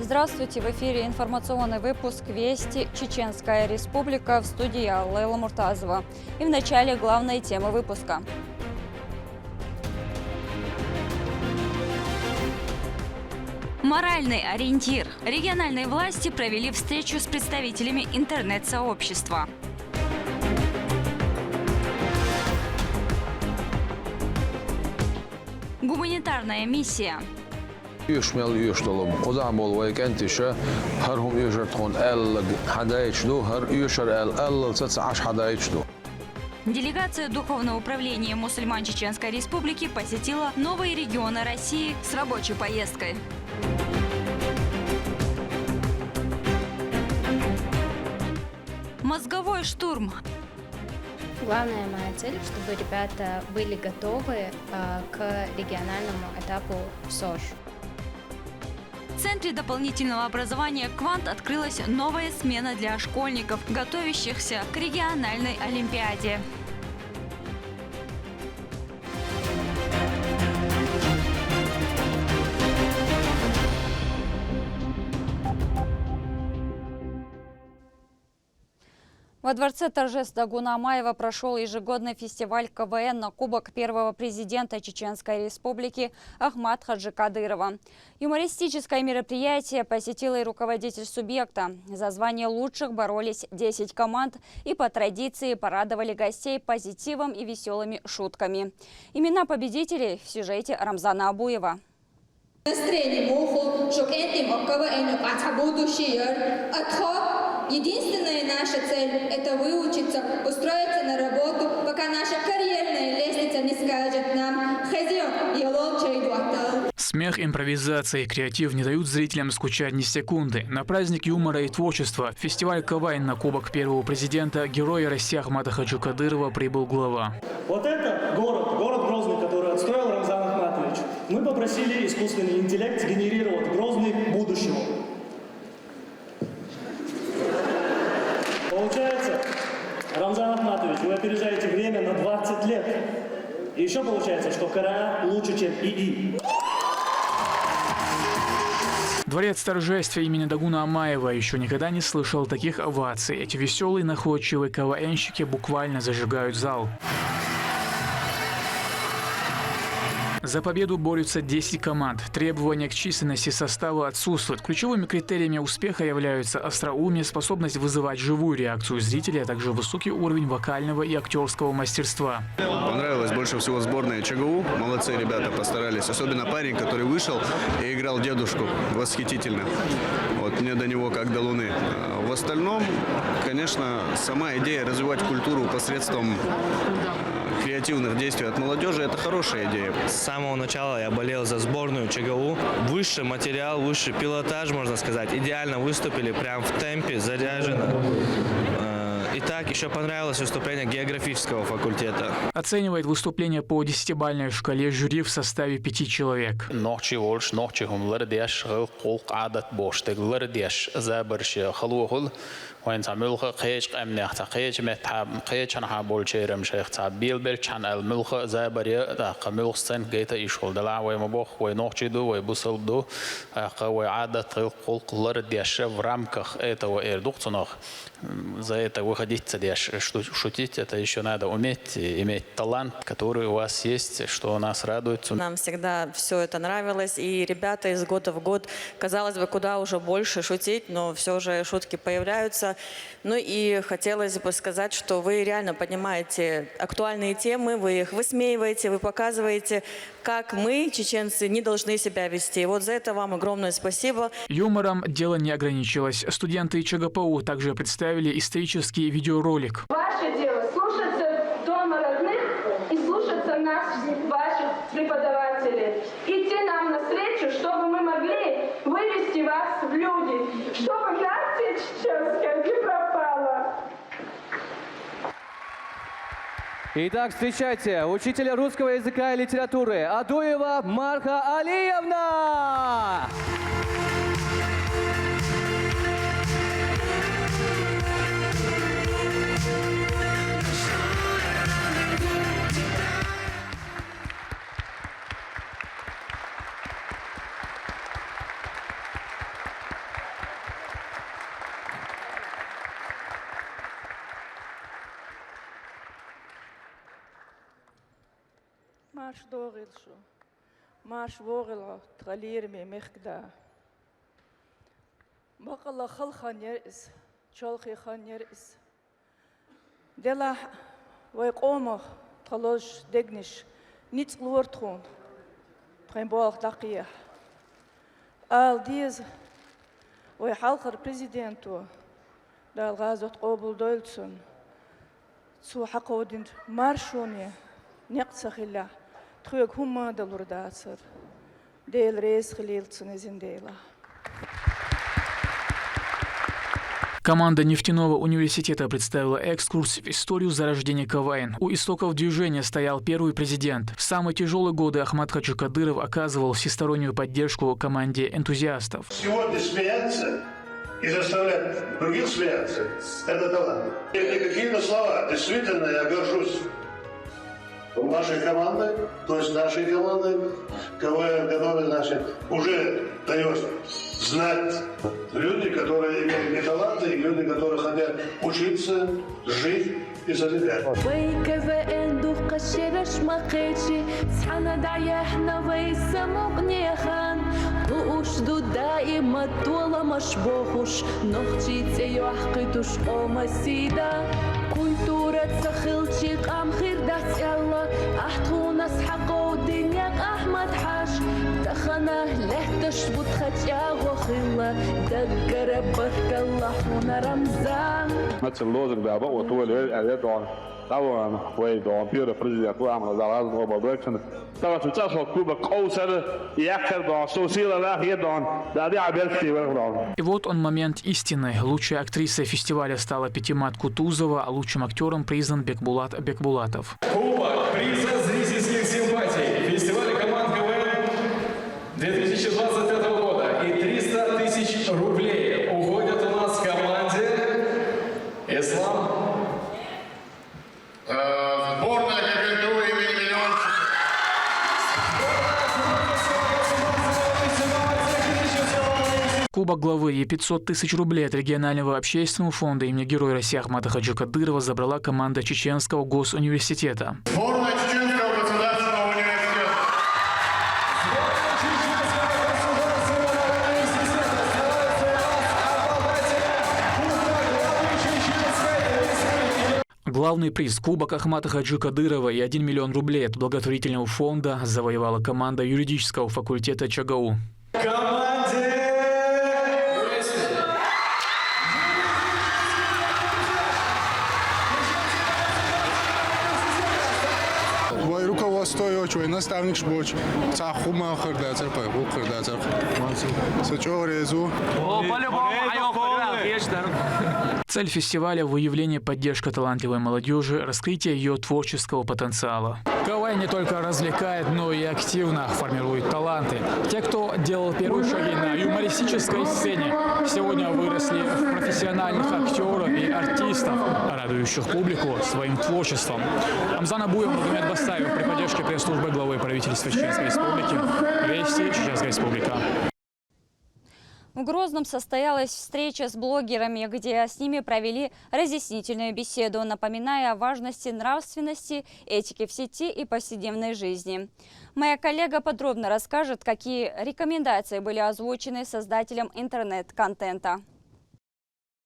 Здравствуйте! В эфире информационный выпуск «Вести. Чеченская республика», в студии я, Лейла Муртазова. И в начале главные темы выпуска. Моральный ориентир. Региональные власти провели встречу с представителями интернет-сообщества. Гуманитарная миссия. Делегация Духовного управления мусульман Чеченской Республики посетила новые регионы России с рабочей поездкой. Мозговой штурм. Главная моя цель, чтобы ребята были готовы к региональному этапу СОЖ. В Центре дополнительного образования «Квант» открылась новая смена для школьников, готовящихся к региональной олимпиаде. Во дворце торжеств Дагуна Амаева прошел ежегодный фестиваль КВН на Кубок первого президента Чеченской Республики Ахмад Хаджи Кадырова. Юмористическое мероприятие посетила и руководитель субъекта. За звание лучших боролись 10 команд и по традиции порадовали гостей позитивом и веселыми шутками. Имена победителей в сюжете Рамзана Абуева. Единственная наша цель – это выучиться, устроиться на работу, пока наша карьерная лестница не скажет нам «Хазион, ялол чайду аттал». Смех, импровизация и креатив не дают зрителям скучать ни секунды. На праздник юмора и творчества, фестиваль КВН на Кубок первого президента, героя России Ахмада Хаджи Кадырова прибыл глава. Вот это город Грозный, который отстроил Рамзан Ахматович. Мы попросили искусственный интеллект генерировать Грозный будущего. Получается, Рамзан Ахматович, вы опережаете время на 20 лет. И еще получается, что КРА лучше, чем ИИ. Дворец торжества имени Дагуна Амаева еще никогда не слышал таких оваций. Эти веселые, находчивые КВНщики буквально зажигают зал. За победу борются 10 команд. Требования к численности состава отсутствуют. Ключевыми критериями успеха являются остроумие, способность вызывать живую реакцию зрителей, а также высокий уровень вокального и актерского мастерства. Понравилось больше всего сборная ЧГУ. Молодцы ребята, постарались. Особенно парень, который вышел и играл дедушку. Восхитительно. Вот мне до него как до луны. В остальном, конечно, сама идея развивать культуру посредством креативных действий от молодежи – это хорошая идея. С самого начала я болел за сборную ЧГУ. Высший материал, высший пилотаж, можно сказать. Идеально выступили, прям в темпе, заряжено. И так еще понравилось выступление географического факультета. Оценивает выступление по 10-бальной шкале жюри в составе 5 человек. وين تعملوا خيش أمنية تخيش متحب خيش أنا حبول شيرم شيخ تعبيل بالشان الملخ زابرية تقمل سن جيت يشغل دلع ويمبخ وينوشيدو ويبوسلدو وعادة خلق لرد يشف رامكخ это وإردوخنох за это выходить шутить это еще надо уметь иметь талант который у вас есть что нас радует. Нам всегда все это нравилось и ребята из года в год казалось бы куда уже больше шутить, но все же шутки появляются. Ну и хотелось бы сказать, что вы реально поднимаете актуальные темы, вы их высмеиваете, вы показываете, как мы, чеченцы, не должны себя вести. Вот за это вам огромное спасибо. Юмором дело не ограничилось. Студенты ЧГПУ также представили исторический видеоролик. Ваше дело слушаться дома родных и слушаться нас, ваших преподавателей. Идти нам навстречу, чтобы мы могли вывести вас в люди, чтобы нация чеченская не пропала. Итак, встречайте учителя русского языка и литературы Адуева Марха Алиевна! دوغيلشو ماش وغلا تغلير مي مخدا بقلا خلخان يرئس شالخي خان يرئس دلا ويقوم تلوش دقنش نيت لورتخون تخين بوالخ دقية آل ديز ويحالخر بريزيدنتو دال غازوت قوبل دويلتسون سو حقودين مارشوني نقصخ الله تخيق هما دلور داتسر ديل ريس خليلتسون ازين ديلا. Команда нефтяного университета представила экскурс в историю зарождения КВН. У истоков движения стоял первый президент. В самые тяжелые годы Ахмат Хаджи Кадыров оказывал всестороннюю поддержку команде энтузиастов. Сегодня смеяться и заставлять других смеяться – это талант. И какие-то слова. Действительно, я горжусь вашей командой, то есть нашей командой, КВН, которые наши уже дает знать люди, которые имеют и таланты, и люди, которые хотят учиться, жить и созидать. وأشدو دائما طول مشبوخش نختي تيوحقتش قوم سيدا كنتورة سخلتي قام خير دات يلا أحتون أسحقو دنياك أحمد حاش تخنا لهتش بتخجا وخلا دقر بك الله هنا رمزان مثل لوزك ده بقى طول يدعون طبعا ويدعون بير بريزيدنت وعمل زراعة وبركشن طبعا تتصل كوبا قوسر يأكل بسوسيلا لا يدعون ده دي عبالتي ويدعون. И вот он момент истины. Лучшей актрисой фестиваля стала Пятимат Кутузова, а лучшим актером признан Бекбулат Бекбулатов. Кубок приза зрительских симпатий фестиваля команд КВН 2025 года и 300 тысяч рублей уходят у нас в команде «Ислам». Сборная КГТУ имени Миллиончика. Кубок главы и 500 тысяч рублей от регионального общественного фонда имени Героя России Ахмата Хаджи Кадырова забрала команда Чеченского госуниверситета. Сборная Чеченского государственного университета. Главный приз – Кубок Ахмата Хаджи Кадырова и 1 миллион рублей от благотворительного фонда завоевала команда юридического факультета ЧГУ. Руководствующий наставник шбоч, цахума хырда церпай, хырда церпай. Сочорезу. Цель фестиваля – выявление и поддержка талантливой молодежи, раскрытие ее творческого потенциала. КВН не только развлекает, но и активно формирует таланты. Те, кто делал первые шаги на юмористической сцене, сегодня выросли в профессиональных актеров и артистов, радующих публику своим творчеством. Рамзан Абуев, Магомед Бастаев при поддержке пресс-службы главы правительства Чеченской Республики. Вести, Чеченская Республика. В Грозном состоялась встреча с блогерами, где с ними провели разъяснительную беседу, напоминая о важности нравственности, этики в сети и повседневной жизни. Моя коллега подробно расскажет, какие рекомендации были озвучены создателям интернет-контента.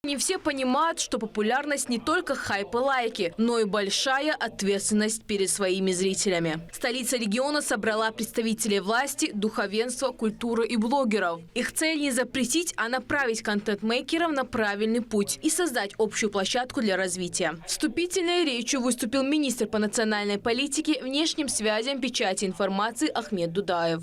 Не все понимают, что популярность не только хайп и лайки, но и большая ответственность перед своими зрителями. Столица региона собрала представителей власти, духовенства, культуры и блогеров. Их цель не запретить, а направить контент-мейкеров на правильный путь и создать общую площадку для развития. Вступительной речью выступил министр по национальной политике, внешним связям, печати информации Ахмед Дудаев.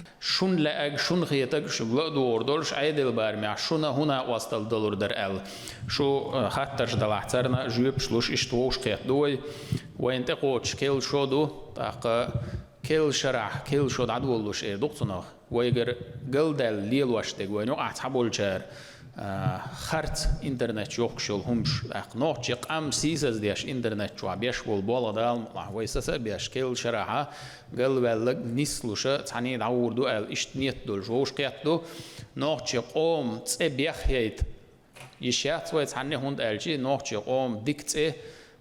شو خاطرش دلعترنا جيب شلوش اشتوش كيت دوي وين تقوش كيل شودو تاق كيل شرع كيل شود عدولوش دكتور ويجر جلدل ليلوش تقوي نوع تعبول جار خرط إنترنت يوكشل همش أقناع قام سيسز ديش إنترنت شو عبيش والبالا دال ويسس بيش كيل شرعها قل بلق نسلوش تعني دعور دو ال اشتنيت دول جوش قيتو نوع قام تبيخ يت يشات ويتعني هند الجي نوع قام دكتة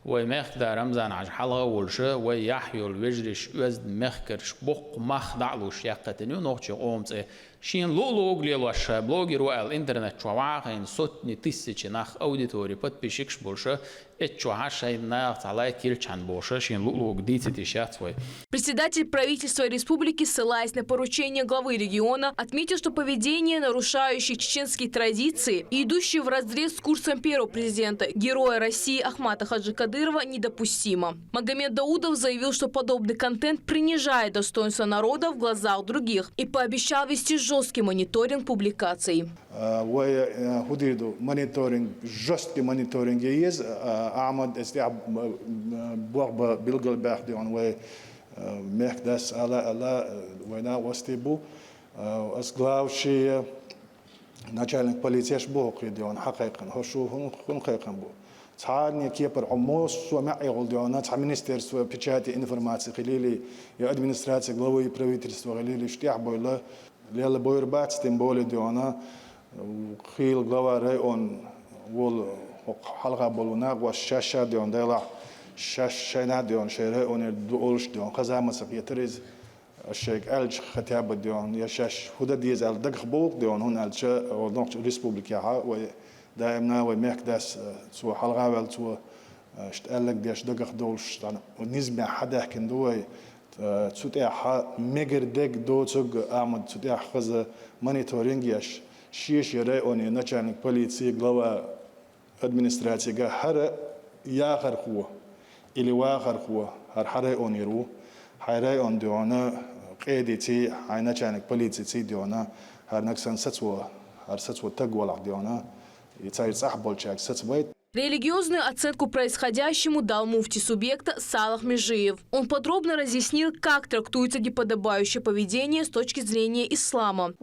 ومخدا رمزان عج حلقة ولشة ويحيو الوجرش وزد مخكرش بق مخدعلوش يقتنيو نوخش قومت شين لوگ ليلوش بلوجر والإنترنت شواعين صوتني تسيتش نخ أوديتوري подписчикш больше этчуашай на талай кильчан больше шин луг дитити шатвой. Председатель правительства республики, ссылаясь на поручение главы региона, отметил, что поведение, нарушающее чеченские традиции и идущее вразрез с курсом первого президента, героя России Ахмата Хаджи Кадырова, недопустимо. Магомед Даудов заявил, что подобный контент принижает достоинство народа в глазах других и пообещал вести жесткий мониторинг публикаций. وهديدو مونيتورينج جوست مونيتورينج يز اعمد استيعاب بوغ بلغل باخدي عن وي مخدس على وينا وستيبو اسغلاو شي начальник полиции شبوق يديون حقيقة هشو هن حقيقة بو تعالني كيبر عموس ومعي غلديونا تاع министерство печати информации خليلي يا администрация главы правительства خليلي اشتيع بويلا ليلا بويربات تيم بولي ديونا خيل глава район вол حلقة بولونا والشاشة ديون ديلا شاشة ديون شيري اون دولش ديون خزامة سبيتريز الشيخ ألج ختابة ديون يشاش هدا ديز على دق بوق ديون هون ألج ونوع ريسبوبليكيا ودائما ومحكداس سو حلقة ولا سو اشتقلك ديش دق دولش ونسبة حدا كندوي تسوتيح مجر دق دوتوج أعمد تسوتيح خز مونيتورينج يش شيش يرى أني نشانك بوليسي غلوا أدمنستراتيجا هر ياخر قوة إلي واخر قوة هر حرة أنيرو حرة أن ديونا قيدتي هاي نشانك بوليسي ديونا هر نكسن ستوى هر ستوى تقول ديونا يتصير صح بالشيء ستوى. Религиозную оценку происходящему дал муфти субъекта Салах Межиев. Он подробно разъяснил, как трактуется неподобающее поведение с точки зрения ислама.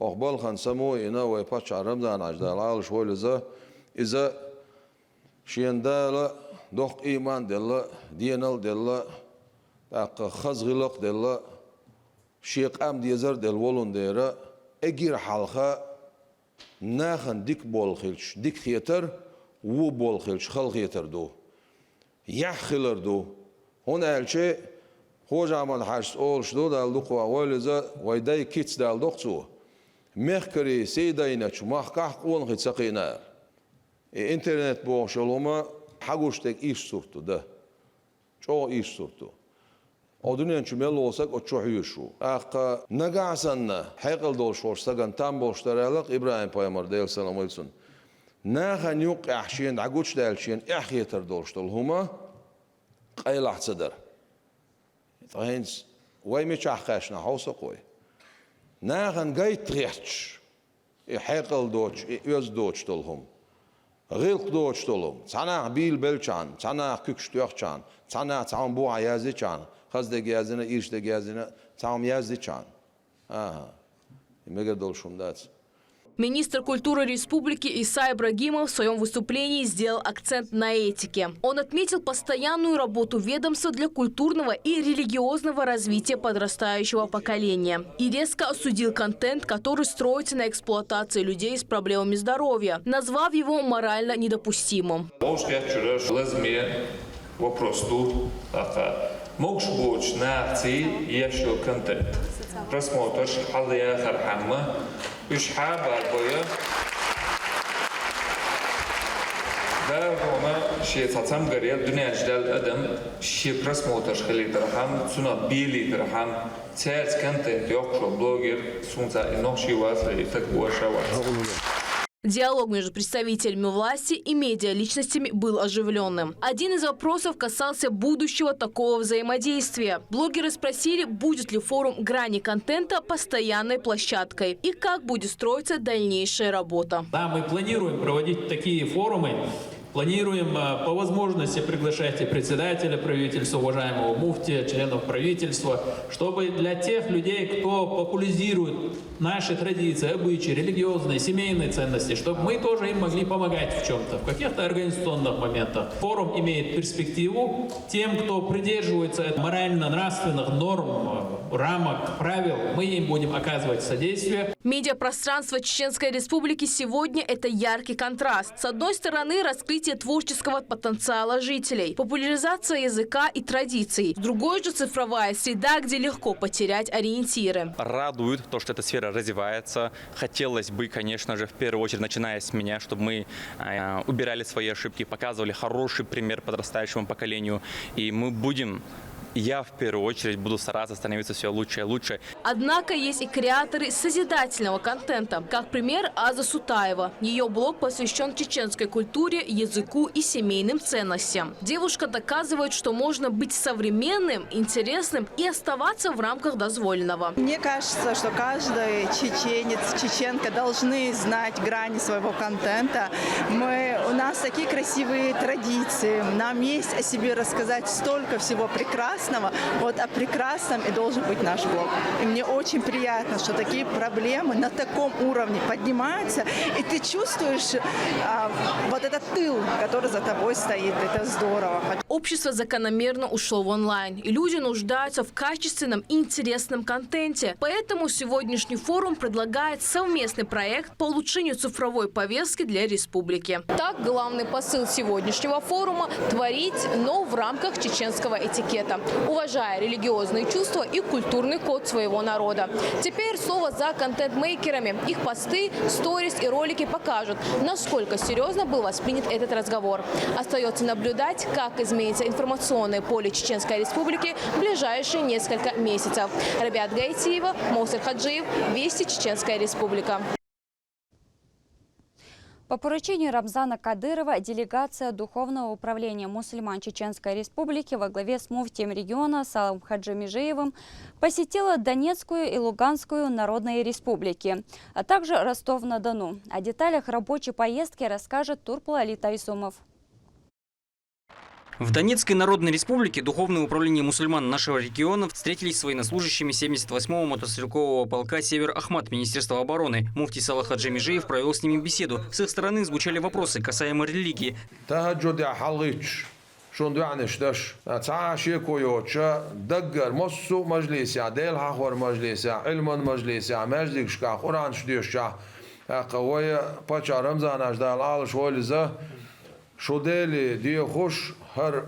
و بالخلش خلق يتردو يحخلردو هنا الشيء هو جامل حرس أول شدود دالدقوا أولزا ويداي كيتس دالدقتو مخكري سيداينا شو مخكح قون خد سقينا إنترنت بوشلوما حقوشتك إيش صورته ده شو إيش صورته أدنيان شو ميل وسق أتشوحيشو أق نجاسنا حقل دول شورستان تام بوشترالق إبراهيم بايمر ديل سلام عليكم ناخن يوقع شين عقوش دالشين احيا تردوش هما قيل احتدر طين وي مش احقاشنا حوص قوي ناخن قيت ريحتش يحقل دوتش يوز دوتش هم غيلق دوتش هم صنع بيل بلشان صنع كوكش توخشان صنع تعم بو عيازيشان خزد جازنا ايش دجازنا تعم يازيشان يمجر دولشون دات. Министр культуры республики Иса Ибрагимов в своем выступлении сделал акцент на этике. Он отметил постоянную работу ведомства для культурного и религиозного развития подрастающего поколения. И резко осудил контент, который строится на эксплуатации людей с проблемами здоровья, назвав его морально недопустимым. موش بوش ناعتي يشو كنتنت رسموتش حظيا خرحمة وش حاب عالبوية دا روما شي تاتم قريب دنيا جدال أدم شي رسموتش خلي ترحم سونا بيلي ترحم تالت كنتنت يوكشو بلوجر سونتا إنو شي واسري تكبوا شوات. Диалог между представителями власти и медиаличностями был оживленным. Один из вопросов касался будущего такого взаимодействия. Блогеры спросили, будет ли форум «Грани контента» постоянной площадкой и как будет строиться дальнейшая работа. Да, мы планируем проводить такие форумы. Планируем по возможности приглашать и председателя правительства, уважаемого муфтия, членов правительства, чтобы для тех людей, кто популяризирует наши традиции, обычаи, религиозные, семейные ценности, чтобы мы тоже им могли помогать в чем-то, в каких-то организационных моментах. Форум имеет перспективу тем, кто придерживается морально-нравственных норм рамок, правил, мы им будем оказывать содействие. Медиапространство Чеченской Республики сегодня – это яркий контраст. С одной стороны, раскрытие творческого потенциала жителей, популяризация языка и традиций. С другой же цифровая среда, где легко потерять ориентиры. Радует то, что эта сфера развивается. Хотелось бы, конечно же, в первую очередь, начиная с меня, чтобы мы убирали свои ошибки, показывали хороший пример подрастающему поколению. И мы будем... Я в первую очередь буду стараться становиться все лучше и лучше. Однако есть и креаторы созидательного контента. Как пример, Аза Сутаева. Ее блог посвящен чеченской культуре, языку и семейным ценностям. Девушка доказывает, что можно быть современным, интересным и оставаться в рамках дозволенного. Мне кажется, что каждый чеченец, чеченка должны знать грани своего контента. У нас такие красивые традиции. Нам есть о себе рассказать столько всего прекрасного. Вот о прекрасном и должен быть наш блог. И мне очень приятно, что такие проблемы на таком уровне поднимаются, и ты чувствуешь вот этот тыл, который за тобой стоит. Это здорово. Общество закономерно ушло в онлайн, и люди нуждаются в качественном и интересном контенте. Поэтому сегодняшний форум предлагает совместный проект по улучшению цифровой повестки для республики. Так, главный посыл сегодняшнего форума – творить, но в рамках чеченского этикета, уважая религиозные чувства и культурный код своего народа. Теперь слово за контент-мейкерами. Их посты, сторис и ролики покажут, насколько серьезно был воспринят этот разговор. Остается наблюдать, как изменится информационное поле Чеченской Республики в ближайшие несколько месяцев. Рабиат Гайтиева, Моусер Хаджиев, Вести, Чеченская Республика. По поручению Рамзана Кадырова делегация Духовного управления мусульман Чеченской Республики во главе с муфтием региона Салом Хаджи Межиевым посетила Донецкую и Луганскую народные республики, а также Ростов-на-Дону. О деталях рабочей поездки расскажет Турпла Тайсумов. В Донецкой Народной Республике Духовное управление мусульман нашего региона встретились с военнослужащими 78-го мотострелкового полка «Север Ахмат» Министерства обороны. Муфтий Салах Хаджи Межиев провел с ними беседу. С их стороны звучали вопросы касаемо религии. هر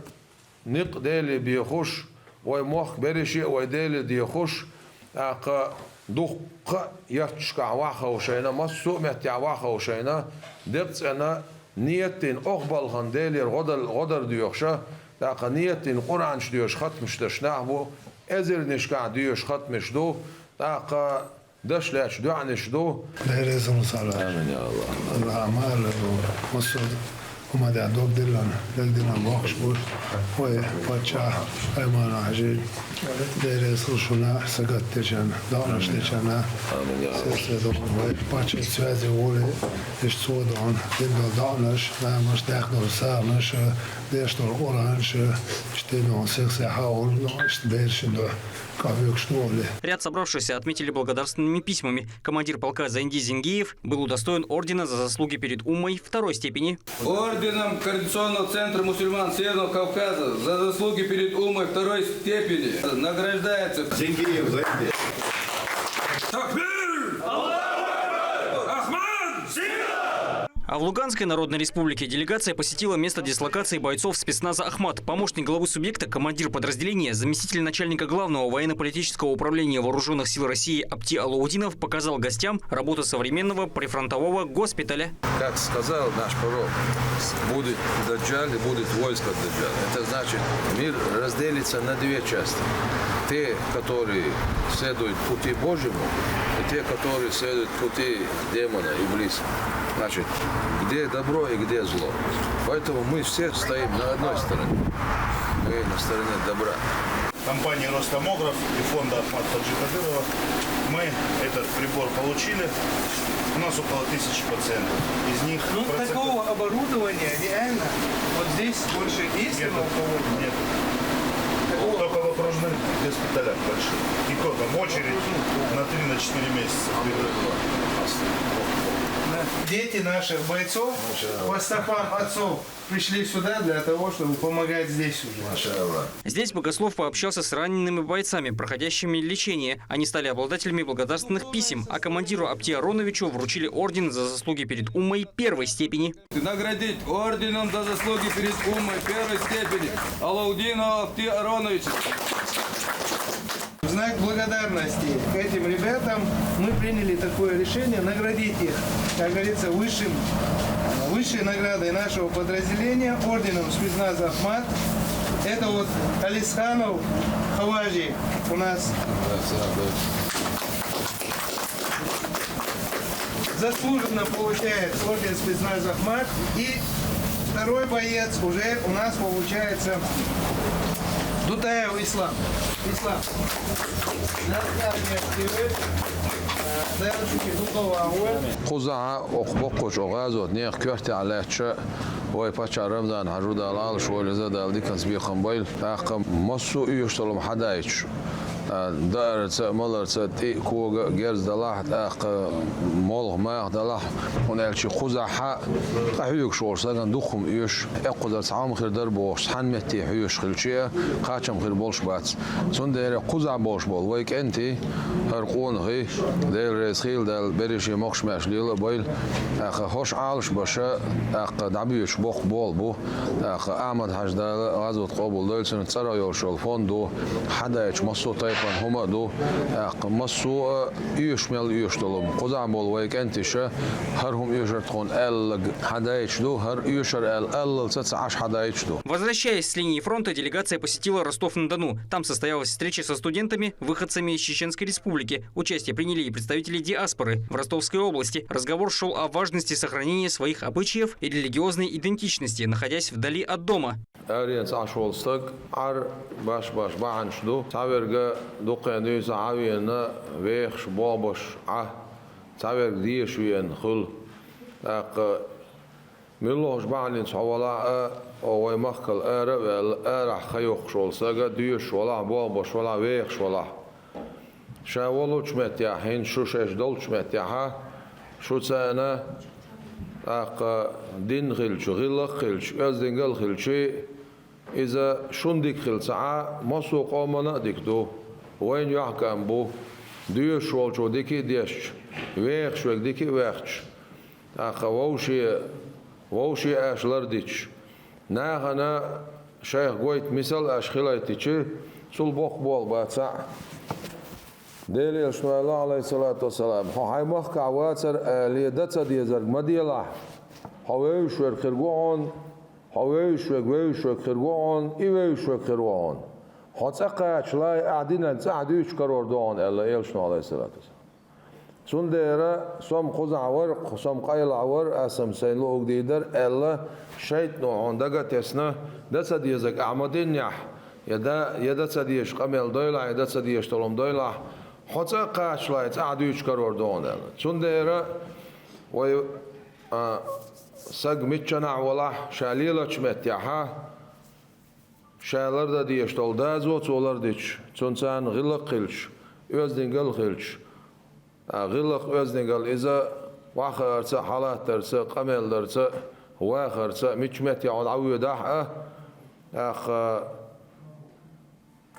نق ديلي بيخش ويمخ برشي ويديلي ديخش أق دق يتشكع واخا وشينا مسو متع واخا وشينا دقت أنا نيتين أقبل خنديلي غدر ديوخشة أق نيتين قرآن شديوش ختمش تشنعبو أزر نشكع ديوش ختمش دو أق دش لاش دعنش دو ديريزم صلاة آمين يا الله الأعمال ومصود وما دعوك دلنا لقدنا باخش بود وي بچا ايمان عجيب ديريز رشونا سقط تجان دانش تجانا سيستدون وي بچا سوازي ولي اشتودون دل دانش مش داخل سامش ديشتور اورانش штено сексе хаул штбершино. Ряд собравшихся отметили благодарственными письмами. Командир полка Заинди Зингиев был удостоен ордена за заслуги перед уммой второй степени. Орденом Координационного центра мусульман Северного Кавказа за заслуги перед уммой второй степени награждается Зингиев Заинди. А в Луганской Народной Республике делегация посетила место дислокации бойцов спецназа «Ахмат». Помощник главы субъекта, командир подразделения, заместитель начальника главного военно-политического управления Вооруженных сил России Апти Алаудинов показал гостям работу современного прифронтового госпиталя. Как сказал наш пророк, будет даджаль и будет войско даджаль. Это значит, мир разделится на две части. Те, которые следуют пути Божьему, и те, которые следуют пути демона и близко. Значит, где добро и где зло. Поэтому мы все стоим на одной стороне. Мы на стороне добра. Компания «Ростомограф» и фонда Ахмат Хаджи Кадырова мы этот прибор получили. У нас около 1000 пациентов. Из них... такого оборудования реально вот здесь больше есть? Нет. Только в окружных госпиталях больших. И то там очередь на 3-4 месяца. Дети наших бойцов по стопам отцов пришли сюда для того, чтобы помогать здесь уже. Здесь Богослов пообщался с ранеными бойцами, проходящими лечение. Они стали обладателями благодарственных писем, а командиру Апти Ароновичу вручили орден за заслуги перед Уммой первой степени. Наградить орденом за заслуги перед Уммой первой степени Алаудина Апти Ароновича. В знак благодарности к этим ребятам мы приняли такое решение наградить их, как говорится, высшей наградой нашего подразделения, орденом спецназа Ахмат. Это вот Алисханов Хаважи у нас. Заслуженно получает орден спецназа Ахмат. И второй боец уже у нас получается Дутаев Ислам. Ислам. قزعة أخبقش أغازوت نيخ كرتي على شيء وي باشا رمضان حجود على شوي لزاد دي كان سبيق قنبيل أخ مصو يشتغل حدايش دارت ملرت تي كو جرز دلاحت أخ مول ما دلاح ونالشي قزعة قحيوك شور سكن دخم يش أقدر تعام خير دربوش حن متي حيوش خلشية قاتشم خير بولش بات سندر قزعة بولش بول ويك أنتي هرقون هي ديل ريسخيل ديل بريشي مخش ماش ليلا بيل أخ خوش عالش باشا أخ دعبيش بوخ بول بو أخ أحمد حج دال غزوة قبول دول سنة ترى يوشل فوندو حدا يش مصو تايفان هما دو أخ مصو يشمل يشتلهم قزع بول ويك أنتيشة هرهم يشرتخون ال حدا يش دو هر يشر ال تسعش حدا يش دو. Возвращаясь с линии фронта, делегация посетила Ростов-на-Дону. Там состоялась встреча со студентами, выходцами из Чеченской Республики. Участие приняли и представители диаспоры. В Ростовской области разговор шел о важности сохранения своих обычаев и религиозной идентичности, находясь вдали от дома. ملوش بعلن حوالا أو مخكل أرح خيوق شول سجى ديش ولا بابش ولا ويخش ولا شاولو شمت يا حين شو شش دول شمت يا ها شو سنة أق دين خلش غلا خلش أزدين قل خلشي إذا شندك خلش مسوق أمنا دكتو وين يحكم بو ديش وال شو ديكي ديش ويخش ويك ديكي ويخش أق ووشي أشلر ديش ناخنا شيخ قويت مثل أشخلايتيشي سول بوخ بول باتسع ديلي شنو الله عليه الصلاة والسلام هاي مخ عواتر ليدتsa ديزر مديلا هاويش وخرغون هاويش وخرغون ايويش وخرغون هاتسقا شلاي قاعدين نساعدوش كروردون الله شنو عليه الصلاة والسلام سندرة سوم خزعور سوم قايل عور اسم سيلو قديدر الا شيطان عندك تسنا دتsa ديزك اعمدين يح يدا تسديش قمل دويلا يدا تسديش طلم دويلا حتى قاشلايت عدوش كروردون سندرة و سق متشنع ولا شاليلا شمتيها شالر دا ديش طول دازو تولر ديش سنسان غلق خلش özden خلش غلق özden قال إذا واخر حالات درس قمل درس واخر متشمت يعود عوي داح أخ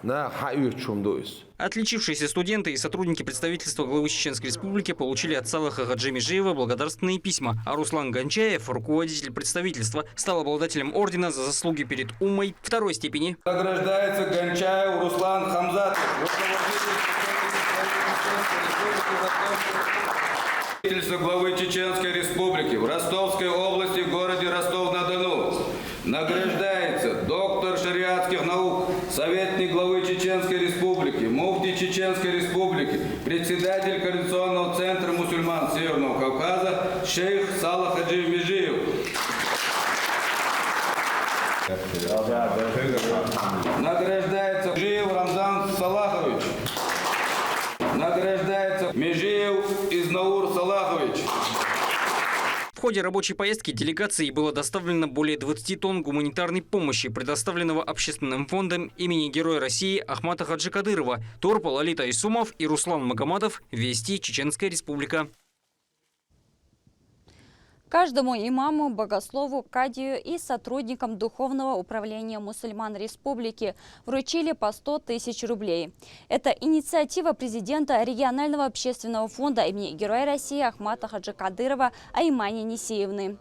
на хаючум доис. Отличившиеся студенты и сотрудники представительства главы Чеченской Республики получили от Салаха Хаджи Межиева благодарственные письма, а Руслан Гончаев, руководитель представительства, стал обладателем ордена за заслуги перед Уммой второй степени. Награждается Гончаев Руслан Хамзатович, руководитель главы Чеченской Республики в Ростовской области, в городе Ростов-на-Дону. Награждается доктор шариатских наук, советник главы Чеченской Республики, муфти Чеченской Республики, председатель Координационного центра мусульман Северного Кавказа шейх Салах Хаджи Межиев. Награждается Межиев Рамзан Салахович. Награждается Межиев Изнаур Салахович. В ходе рабочей поездки делегации было доставлено более 20 тонн гуманитарной помощи, предоставленного общественным фондом имени Героя России Ахмата Хаджи Кадырова, Торпа Лалита Исумов и Руслан Магомадов. Вести, Чеченская Республика. Каждому имаму, богослову, кадию и сотрудникам Духовного управления мусульман республики вручили по 100 тысяч рублей. Это инициатива президента регионального общественного фонда имени Героя России Ахмата Хаджи Кадырова Аймани Несиевны.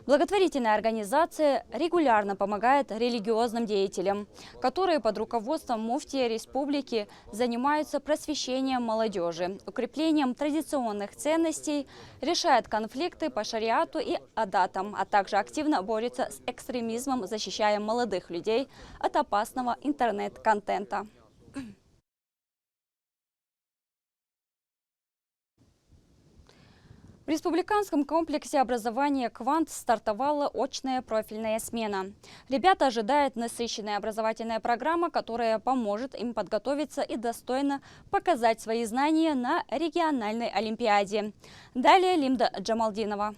Благотворительная организация регулярно помогает религиозным деятелям, которые под руководством муфтия республики занимаются просвещением молодежи, укреплением традиционных ценностей, решают конфликты по шариату и адатам, а также активно борются с экстремизмом, защищая молодых людей от опасного интернет-контента. В республиканском комплексе образования «Квант» стартовала очная профильная смена. Ребята ожидают насыщенная образовательная программа, которая поможет им подготовиться и достойно показать свои знания на региональной олимпиаде. Далее Лимда Джамалдинова.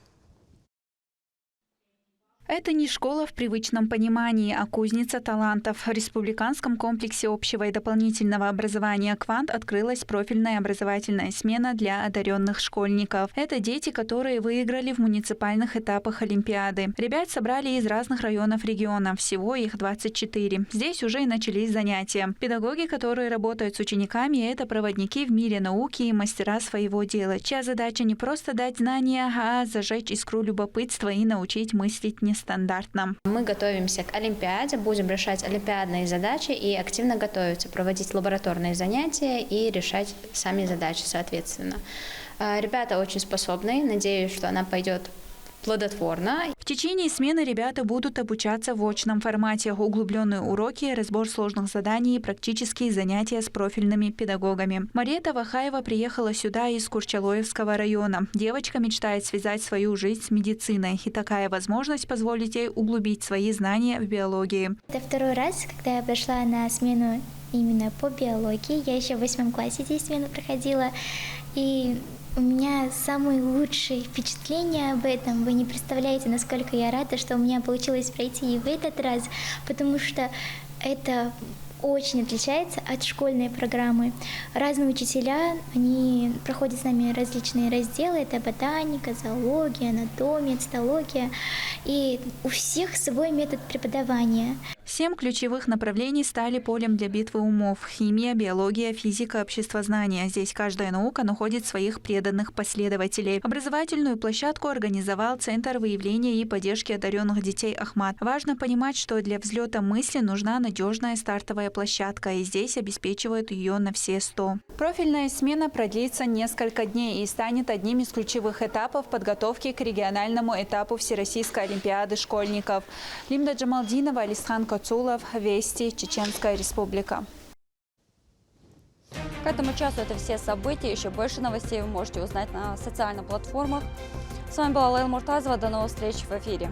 Это не школа в привычном понимании, а кузница талантов. В республиканском комплексе общего и дополнительного образования «Квант» открылась профильная образовательная смена для одаренных школьников. Это дети, которые выиграли в муниципальных этапах Олимпиады. Ребят собрали из разных районов региона, всего их 24. Здесь уже и начались занятия. Педагоги, которые работают с учениками, это проводники в мире науки и мастера своего дела, чья задача не просто дать знания, а зажечь искру любопытства и научить мыслить нестандартно. Мы готовимся к Олимпиаде, будем решать олимпиадные задачи и активно готовиться, проводить лабораторные занятия и решать сами задачи, соответственно. Ребята очень способны, надеюсь, что она пойдет плодотворно. В течение смены ребята будут обучаться в очном формате. Углубленные уроки, разбор сложных заданий и практические занятия с профильными педагогами. Мария Вахаева приехала сюда из Курчалоевского района. Девочка мечтает связать свою жизнь с медициной. И такая возможность позволит ей углубить свои знания в биологии. Это второй раз, когда я пришла на смену именно по биологии. Я еще в 8 классе здесь смену проходила. И у меня самые лучшие впечатления об этом. Вы не представляете, насколько я рада, что у меня получилось пройти и в этот раз, потому что это очень отличается от школьной программы. Разные учителя, они проходят с нами различные разделы. Это ботаника, зоология, анатомия, цитология. И у всех свой метод преподавания. 7 ключевых направлений стали полем для битвы умов. Химия, биология, физика, обществознание. Здесь каждая наука находит своих преданных последователей. Образовательную площадку организовал Центр выявления и поддержки одаренных детей «Ахмат». Важно понимать, что для взлета мысли нужна надежная стартовая площадка, и здесь обеспечивают ее на все 100. Профильная смена продлится несколько дней и станет одним из ключевых этапов подготовки к региональному этапу Всероссийской олимпиады школьников. Лимда Джамалдинова, Алисхан Кацулов, Вести, Чеченская Республика. К этому часу это все события. Еще больше новостей вы можете узнать на социальных платформах. С вами была Лейла Муртазова. До новых встреч в эфире.